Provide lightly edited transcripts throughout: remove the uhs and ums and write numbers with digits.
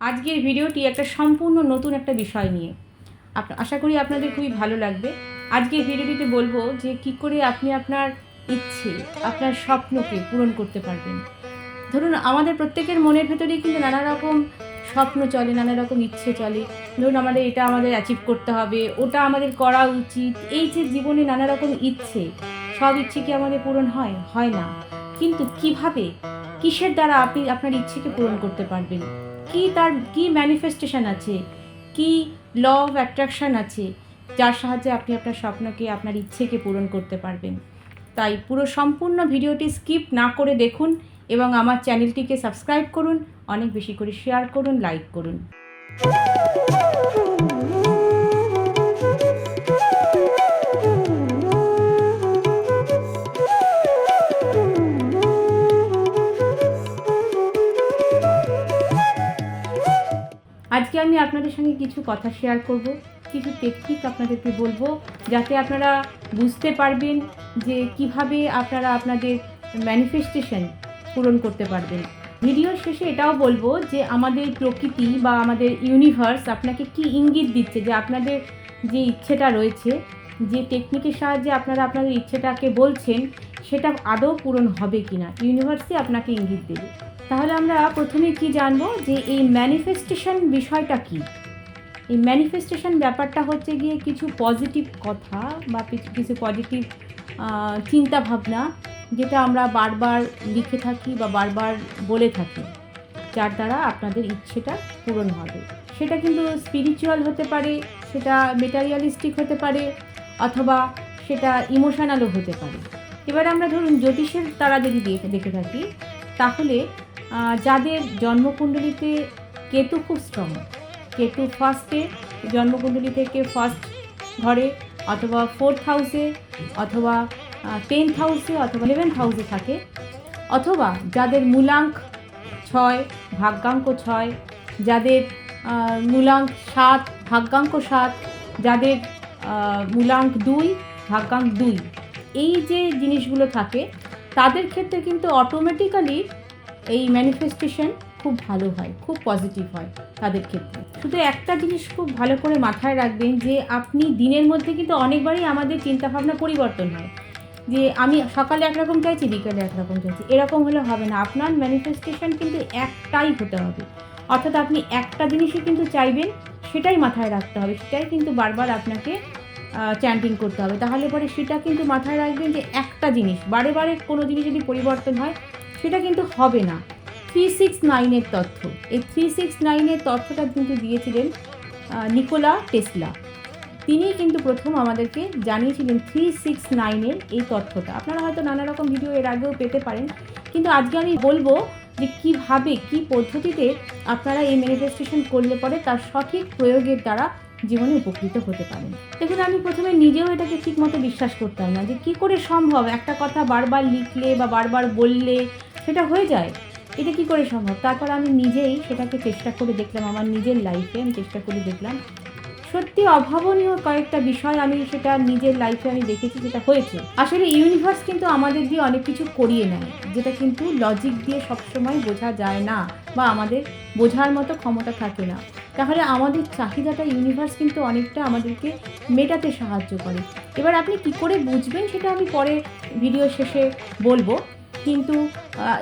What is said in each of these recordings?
আজকের ভিডিওটি একটা সম্পূর্ণ নতুন একটা বিষয় নিয়ে আশা করি আপনাদের খুবই ভালো লাগবে। আজকের ভিডিওটিতে বলবো যে কি করে আপনি আপনার ইচ্ছে, আপনার স্বপ্নকে পূরণ করতে পারবেন। ধরুন আমাদের প্রত্যেকের মনের ভেতরেই কিন্তু নানা রকম স্বপ্ন চলে, নানা রকম ইচ্ছে চলে। ধরুন আমাদের এটা আমাদের অ্যাচিভ করতে হবে, ওটা আমাদের করা উচিত। এই যে জীবনে নানা রকম ইচ্ছে, সব ইচ্ছে কি আমাদের পূরণ হয়? হয় না। কিন্তু কিভাবে, কিসের দ্বারা আপনি আপনার ইচ্ছেকে পূরণ করতে পারবেন? তার কি ম্যানিফেস্টেশন আছে, কি ল অফ অ্যাট্রাকশন আছে যার সাহায্যে আপনি আপনার স্বপ্নকে, আপনার ইচ্ছেকে পূরণ করতে পারবেন? তাই পুরো সম্পূর্ণ ভিডিওটি স্কিপ না করে দেখুন এবং আমার চ্যানেলটিকে সাবস্ক্রাইব করুন, অনেক বেশি করে শেয়ার করুন, লাইক করুন। আজকে আমি আপনাদের সঙ্গে কিছু কথা শেয়ার করব, কিছু টেকনিক আপনাদেরকে বলবো, যাতে আপনারা বুঝতে পারবেন যে কিভাবে আপনারা আপনাদের ম্যানিফেস্টেশন পূরণ করতে পারবেন। ভিডিওর শেষে এটাও বলবো যে আমাদের প্রকৃতি বা আমাদের ইউনিভার্স আপনাকে কি ইঙ্গিত দিচ্ছে, যে আপনাদের যে ইচ্ছেটা রয়েছে, যে টেকনিকের সাহায্যে আপনারা আপনাদের ইচ্ছেটাকে বলছেন, সেটা আদৌ পূরণ হবে কি না, ইউনিভার্সই আপনাকে ইঙ্গিত দেবে। তাহলে আমরা প্রথমে কি জানবো যে এই ম্যানিফেস্টেশন বিষয়টা কি। এই ম্যানিফেস্টেশন ব্যাপারটা হচ্ছে গিয়ে কিছু পজিটিভ কথা বা কিছু পজিটিভ চিন্তা ভাবনা, যেটা আমরা বারবার লিখে থাকি বা বারবার বলে থাকি, যার দ্বারা আপনাদের ইচ্ছেটা পূরণ হবে। সেটা কিন্তু স্পিরিচুয়াল হতে পারে, সেটা মেটারিয়ালিস্টিক হতে পারে, অথবা সেটা ইমোশনালও হতে পারে। এবার আমরা ধরুন জ্যোতিষের তারা যদি দেখে থাকি, তাহলে যাদের জন্মকুণ্ডলিতে কেতু খুব স্ট্রং, কেতু ফার্স্টে জন্মকুণ্ডলী থেকে ফার্স্ট ঘরে অথবা 4th হাউসে অথবা 10th হাউসে অথবা 11th হাউসে থাকে, অথবা যাদের মূলাঙ্ক 6, ভাগ্যাঙ্ক 6, যাদের মূলাঙ্ক 7, ভাগ্যাঙ্ক 7, যাদের মূলাঙ্ক 2, ভাগ্যাঙ্ক 2, এই যে জিনিসগুলো থাকে, তাদের ক্ষেত্রে কিন্তু অটোমেটিক্যালি এই ম্যানিফেস্টেশন খুব ভালো হয়, খুব পজিটিভ হয় তাদের ক্ষেত্রে। শুধু একটা জিনিস খুব ভালো করে মাথায় রাখবেন, যে আপনি দিনের মধ্যে কিন্তু অনেকবারই আমাদের চিন্তাভাবনা পরিবর্তন হয়, যে আমি সকালে একরকম চাইছি, বিকেলে একরকম চাইছি, এরকম হলে হবে না। আপনার ম্যানিফেস্টেশন কিন্তু একটাই হতে হবে, অর্থাৎ আপনি একটা জিনিসই কিন্তু চাইবেন, সেটাই মাথায় রাখতে হবে, সেটাই কিন্তু বারবার আপনাকে চ্যান্টিং করতে হবে। তাহলে পরে সেটা কিন্তু মাথায় রাখবেন যে একটা জিনিস, বারে বারে কোনো জিনিস যদি পরিবর্তন হয়, সেটা কিন্তু হবে না। 369-এর তথ্য, এই 369-এর তথ্যটা কিন্তু দিয়েছিলেন নিকোলা টেসলা। তিনি কিন্তু প্রথম আমাদেরকে জানিয়েছিলেন 369-এর এই তথ্যটা। আপনারা হয়তো নানা রকম ভিডিও এর আগেও পেতে পারেন, কিন্তু আজকে আমি বলবো যে কীভাবে, কী পদ্ধতিতে আপনারা এই ম্যানিফেস্টেশন করলে পরে তার সঠিক প্রয়োগের দ্বারা জীবনে উপকৃত হতে পারেন। দেখুন, আমি প্রথমে নিজেও এটাকে ঠিকমতো বিশ্বাস করতাম না, যে কী করে সম্ভব একটা কথা বারবার লিখলে বা বারবার বললে সেটা হয়ে যায়, এটা কী করে সম্ভব। তারপর আমি নিজেই সেটাকে চেষ্টা করে দেখলাম, আমার নিজের লাইফে আমি চেষ্টা করে দেখলাম, সত্যি অভাবনীয় কয়েকটা বিষয় আমি সেটা নিজের লাইফে আমি দেখেছি যেটা হয়েছে। আসলে ইউনিভার্স কিন্তু আমাদের দিয়ে অনেক কিছু করিয়ে নেয়, যেটা কিন্তু লজিক দিয়ে সবসময় বোঝা যায় না, বা আমাদের বোঝার মতো ক্ষমতা থাকে না। তাহলে আমাদের চাহিদাটা ইউনিভার্স কিন্তু অনেকটা আমাদেরকে মেটাতে সাহায্য করে। এবার আপনি কী করে বুঝবেন সেটা আমি পরে ভিডিও শেষে বলবো, কিন্তু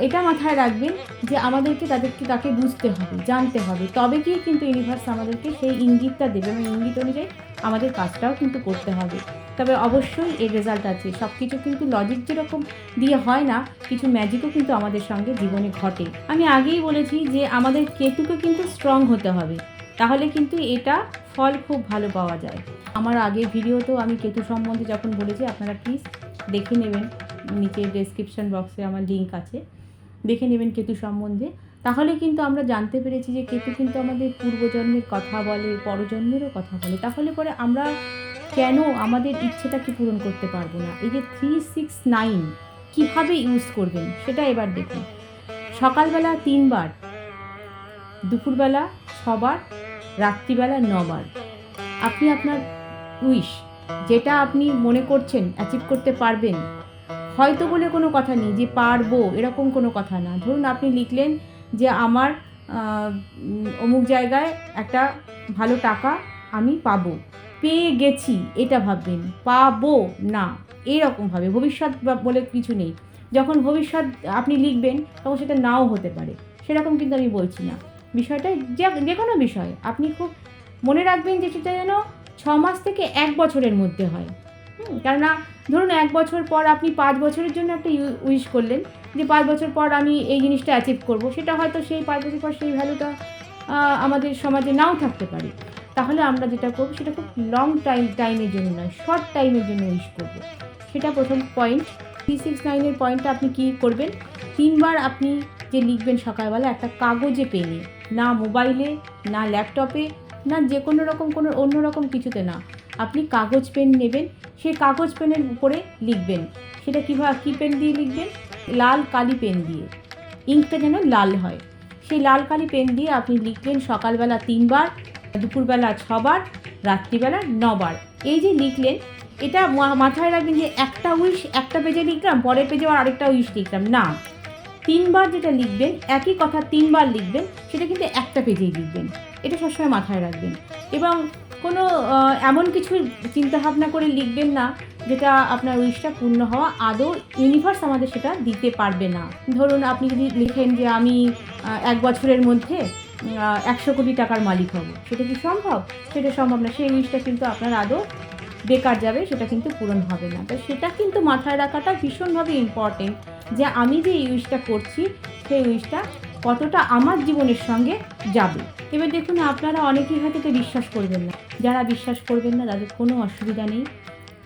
এটা মাথায় রাখবেন যে আমাদেরকে তাকে বুঝতে হবে, জানতে হবে, তবে গিয়ে কিন্তু ইউনিভার্স আমাদেরকে সেই ইঙ্গিতটা দেবে, এবং ইঙ্গিত অনুযায়ী আমাদের কাজটাও কিন্তু করতে হবে। তবে অবশ্যই এর রেজাল্ট আছে। সব কিছু কিন্তু লজিক যেরকম দিয়ে হয় না, কিছু ম্যাজিকও কিন্তু আমাদের সঙ্গে জীবনে ঘটে। আমি আগেই বলেছি যে আমাদের কেতুকে কিন্তু স্ট্রং হতে হবে, তাহলে কিন্তু এটা ফল খুব ভালো পাওয়া যায়। আমার আগের ভিডিওতেও আমি কেতু সম্বন্ধে যখন বলেছি, আপনারা প্লিজ দেখে নেবেন, নিচে ডেসক্রিপশন বক্সে আমার লিঙ্ক আছে, দেখে নেবেন কেতু সম্বন্ধে। তাহলে কিন্তু আমরা জানতে পেরেছি যে কেতু কিন্তু আমাদের পূর্বজন্মের কথা বলে, পরজন্মেরও কথা বলে। তাহলে পরে আমরা কেন আমাদের ইচ্ছেটাকে পূরণ করতে পারবো না? এই যে 369 কীভাবে ইউজ করবেন সেটা এবার দেখুন। সকালবেলা 3 বার, দুপুরবেলা 6 বার, রাত্রিবেলা 9 বার আপনি আপনার উইশ, যেটা আপনি মনে করছেন অ্যাচিভ করতে পারবেন, হয়তো বলে কোনো কথা নেই যে পারবো, এরকম কোনো কথা না। ধরুন আপনি লিখলেন যে আমার অমুক জায়গায় একটা ভালো টাকা আমি পাবো, পেয়ে গেছি এটা ভাববেন, পাবো না এরকমভাবে। ভবিষ্যৎ বলে কিছু নেই। যখন ভবিষ্যৎ আপনি লিখবেন তখন সেটা নাও হতে পারে, সেরকম কিন্তু আমি বলছি না। বিষয়টা যে কোনো বিষয় আপনি খুব মনে রাখবেন যে সেটা যেন 6 মাস থেকে 1 বছরের মধ্যে হয়। কেননা ধরুন 1 বছর পর আপনি 5 বছরের জন্য একটা উইশ করলেন যে 5 বছর পর আমি এই জিনিসটা অ্যাচিভ করব, সেটা হয়তো সেই 5 বছর পর সেই ভ্যালুটা আমাদের সমাজে নাও থাকতে পারে। তাহলে আমরা যেটা করব সেটা খুব লং টাইমের জন্য নয়, শর্ট টাইমের জন্য উইশ করব। সেটা প্রথম পয়েন্ট। 369 এর পয়েন্টটা আপনি কী করবেন, 3 বার আপনি যে লিখবেন সকালবেলা একটা কাগজে পেনে, না মোবাইলে, না ল্যাপটপে, না যে কোনো রকম কোনো অন্য রকম কিছুতে না, আপনি কাগজ পেন নেবেন, সেই কাগজ পেনের উপরে লিখবেন। সেটা কী পেন দিয়ে লিখবেন? লাল কালি পেন দিয়ে, ইঙ্কটা যেন লাল হয়। সেই লাল কালি পেন দিয়ে আপনি লিখলেন সকালবেলা 3 বার, দুপুরবেলা 6 বার, রাত্রিবেলা 9 বার। এই যে লিখলেন, এটা মাথায় রাখবেন যে একটা উইশ একটা পেজে লিখলাম, পরের পেজে আরেকটা উইশ লিখলাম না। 3 বার যেটা লিখবেন, একই কথা 3 বার লিখবেন, সেটা কিন্তু একটা পেজেই লিখবেন। এটা সবসময় মাথায় রাখবেন। এবং কোনো এমন কিছু চিন্তাভাবনা করে লিখবেন না যেটা আপনার উইশটা পূর্ণ হওয়া আদৌ ইউনিভার্স আমাদের সেটা দিতে পারবে না। ধরুন আপনি যদি লিখেন যে আমি 1 বছরের মধ্যে 100 কোটি টাকার মালিক হব, সেটা কি সম্ভব? সেটা সম্ভব না। সেই উইশটা কিন্তু আপনার আদৌ বেকার যাবে, সেটা কিন্তু পূরণ হবে না। তো সেটা কিন্তু মাথায় রাখাটা ভীষণভাবে ইম্পর্টেন্ট যে আমি যে এই উইশটা করছি সেই উইশটা কতটা আমার জীবনের সঙ্গে যাবে। এবার দেখুন, আপনারা অনেকেই হয়তো এটা বিশ্বাস করবেন না। যারা বিশ্বাস করবেন না তাদের কোনো অসুবিধা নেই,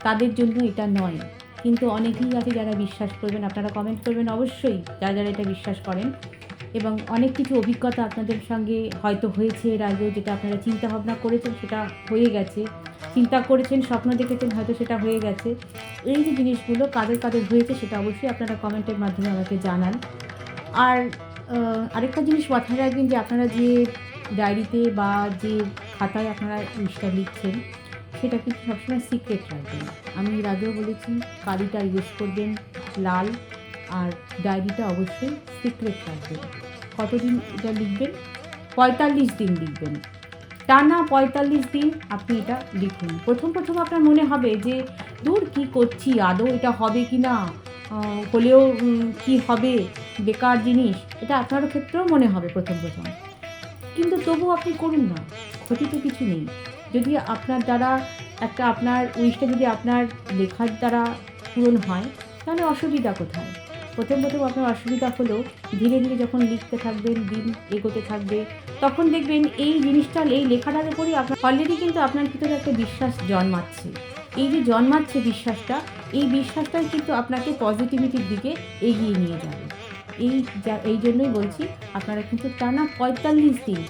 তাদের জন্য এটা নয়। কিন্তু অনেকেই আছে যারা বিশ্বাস করবেন। আপনারা কমেন্ট করবেন অবশ্যই যারা যারা এটা বিশ্বাস করেন। এবং অনেক কিছু অভিজ্ঞতা আপনাদের সঙ্গে হয়তো হয়েছে এর আগেও, যেটা আপনারা চিন্তা ভাবনা করেছেন সেটা হয়ে গেছে, চিন্তা করেছেন, স্বপ্ন দেখেছেন, হয়তো সেটা হয়ে গেছে। এই যে জিনিসগুলো কাদের কাদের হয়েছে সেটা অবশ্যই আপনারা কমেন্টের মাধ্যমে আমাকে জানান। আর আরেকটা জিনিস মাথায় রাখবেন যে আপনারা যে ডায়েরিতে বা যে খাতায় আপনারা উইশটা লিখছেন সেটা কিন্তু সবসময় সিক্রেট রাখবেন। আমি এর আগেও বলেছি, কালিটা ইউজ করবেন লাল, আর ডায়েরিটা অবশ্যই সিক্রেট রাখবেন। কতদিন এটা লিখবেন? 45 দিন লিখবেন, টানা 45 দিন আপনি এটা লিখুন। প্রথম আপনার মনে হবে যে দূর কী করছি, আদৌ এটা হবে কি না, হলেও কি হবে, বেকার জিনিস, এটা আপনার ক্ষেত্রেও মনে হবে প্রথম। কিন্তু তবুও আপনি করুন না, ক্ষতি তো কিছু নেই। যদি আপনার দ্বারা আপনার উইশটা যদি আপনার লেখার দ্বারা পূরণ হয় তাহলে অসুবিধা কোথায়? প্রথম আপনার অসুবিধা হলেও ধীরে ধীরে যখন লিখতে থাকবেন, দিন এগোতে থাকবে, তখন দেখবেন এই জিনিসটা, এই লেখাটার উপরই আপনার অলরেডি কিন্তু আপনার ভিতরে একটা বিশ্বাস জন্মাচ্ছে। এই যে জন্মাচ্ছে বিশ্বাসটা, এই বিশ্বাসটাই কিন্তু আপনাকে পজিটিভিটির দিকে এগিয়ে নিয়ে যাবে। এই জন্যই বলছি, আপনারা কিন্তু টানা 45 দিন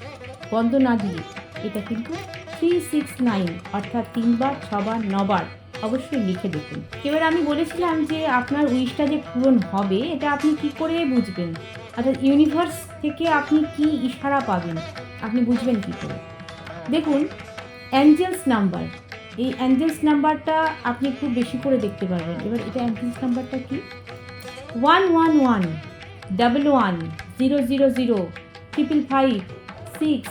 বন্ধ না দিয়ে এটা কিন্তু 369 অর্থাৎ 3 বার, 6 বার, 9 বার অবশ্যই লিখে দেখুন। এবার আমি বলেছিলাম যে আপনার উইশটা যে পূরণ হবে এটা আপনি কি করে বুঝবেন, অর্থাৎ ইউনিভার্স থেকে আপনি কি ইশারা পাবেন, আপনি বুঝবেন কী করে? দেখুন, অ্যাঞ্জেলস নাম্বার, এই অ্যাঞ্জেলস নাম্বারটা আপনি খুব বেশি করে দেখতে পারবেন। এবার এটা অ্যাঞ্জেলস নাম্বারটা কি? 111, 11, 000, 555, 6।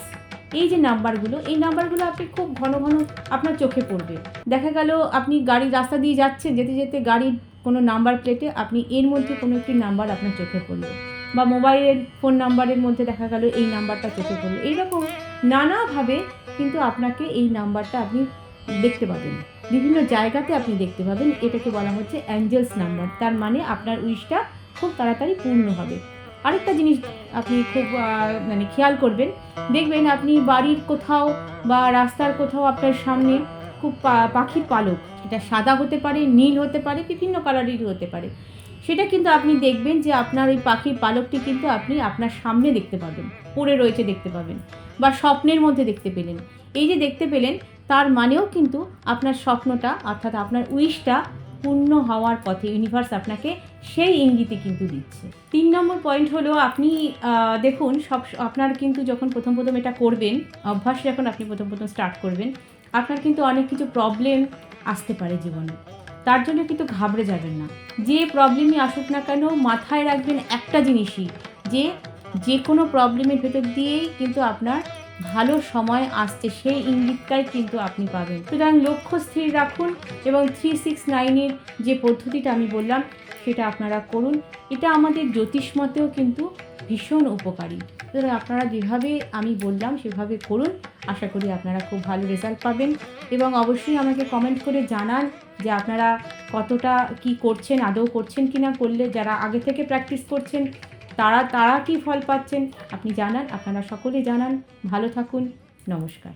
এই যে নাম্বারগুলো, এই নাম্বারগুলো আপনি খুব ঘন ঘন আপনার চোখে পড়বে। দেখা গেল আপনি গাড়ির রাস্তা দিয়ে যাচ্ছেন, যেতে যেতে গাড়ির কোনো নাম্বার প্লেটে আপনি এর মধ্যে কোনো একটি নাম্বার আপনার চোখে পড়লো, বা মোবাইলের ফোন নাম্বারের মধ্যে দেখা গেল এই নাম্বারটা চোখে পড়লো। এইরকম নানাভাবে কিন্তু আপনাকে এই নাম্বারটা আপনি দেখতে পাবেন, বিভিন্ন জায়গাতে আপনি দেখতে পাবেন। এটাকে বলা হচ্ছে অ্যাঞ্জেলস নাম্বার। তার মানে আপনার উইশটা খুব তাড়াতাড়ি পূর্ণ হবে। আরেকটা জিনিস আপনি খুব খেয়াল করবেন, দেখবেন আপনি বাড়ির কোথাও বা রাস্তার কোথাও আপনার সামনে খুব পাখির পালক, এটা সাদা হতে পারে, নীল হতে পারে, বিভিন্ন কালারেরই হতে পারে। সেটা কিন্তু আপনি দেখবেন যে আপনার ওই পাখির পালকটি কিন্তু আপনি আপনার সামনে দেখতে পাবেন, পড়ে রয়েছে দেখতে পাবেন, বা স্বপ্নের মধ্যে দেখতে পেলেন। এই যে দেখতে পেলেন, তার মানেও কিন্তু আপনার স্বপ্নটা অর্থাৎ আপনার উইশটা পূর্ণ হওয়ার পথে, ইউনিভার্স আপনাকে সেই ইঙ্গিতই কিন্তু দিচ্ছে। 3 নম্বর পয়েন্ট হলো, আপনি দেখুন আপনার কিন্তু যখন প্রথম এটা করবেন, অভ্যাস যখন আপনি প্রথম স্টার্ট করবেন, আপনার কিন্তু অনেক কিছু প্রবলেম আসতে পারে জীবনে। তার জন্য কিন্তু ঘাবড়ে যাবেন না। যে প্রবলেমই আসুক না কেন, মাথায় রাখবেন একটা জিনিসই, যে যে কোনো প্রবলেমের ভেতর দিয়েই কিন্তু আপনার ভালো সময় আসছে, সেই ইঙ্গিতটাই কিন্তু আপনি পাবেন। সুতরাং লক্ষ্য স্থির রাখুন এবং 369-এর যে পদ্ধতিটা আমি বললাম সেটা আপনারা করুন। এটা আমাদের জ্যোতিষমতেও কিন্তু ভীষণ উপকারী। সুতরাং আপনারা যেভাবে আমি বললাম সেভাবে করুন, আশা করি আপনারা খুব ভালো রেজাল্ট পাবেন। এবং অবশ্যই আমাকে কমেন্ট করে জানান যে আপনারা কতটা কি করছেন, আদৌ করছেন কি না, করলে যারা আগে থেকে প্র্যাকটিস করছেন তারা কি ফল পাচ্ছেন আপনি জানান। আপনারা সকলে জানান। ভালো থাকুন। নমস্কার।